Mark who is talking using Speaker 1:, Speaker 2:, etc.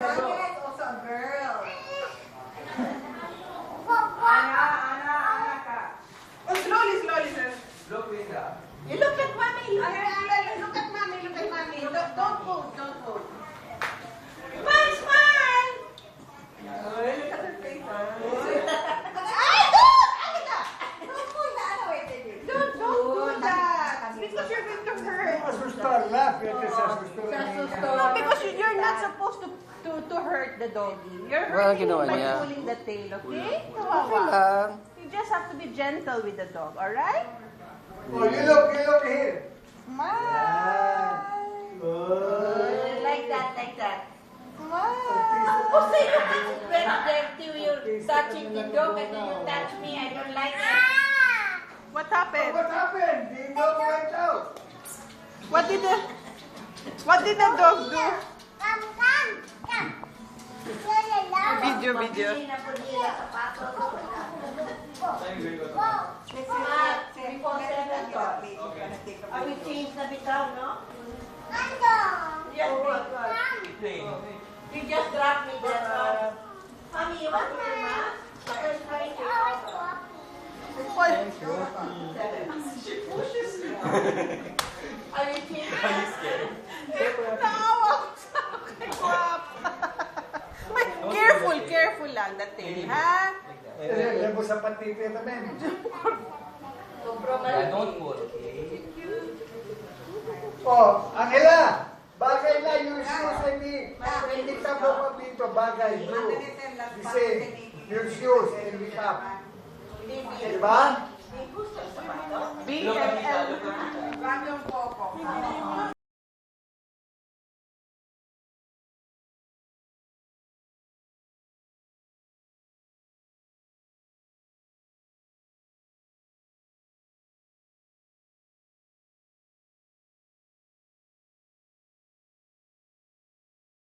Speaker 1: Anna is also a girl. Anna ka. Oh, slowly, sir. You look at mommy. Look at mommy. Don't move. Smile. Oh, look at her face. Don't do that. Because you're going to hurt. No, because you're not supposed to hurt the doggy. You're hurting him by pulling the tail, okay? Kawawa. You just have to be gentle with the dog, alright?
Speaker 2: Oh, you look here.
Speaker 1: Smile.
Speaker 3: Like that.
Speaker 1: Smile.
Speaker 3: Oh, say you very dirty. You're touching the dog and then you touch me. I don't like it.
Speaker 1: What happened?
Speaker 2: What happened? The dog went out.
Speaker 1: What did the dog do? Video.
Speaker 3: I will change the bitaw, no? You just drop me that one. Mommy, you want to do that? She pushes me. I will change that.
Speaker 1: Naawa ko sa akin, guwapa. Careful lang, the tail, ha?
Speaker 2: Lebo sa patite namin.
Speaker 4: Don't pull, okay?
Speaker 2: Oh, Angela! Bagay na yung shoes I need. Hindi ka mo dito, bagay. Blue. The same. Your shoes and we up. Diba?
Speaker 1: BLL. Random Popo.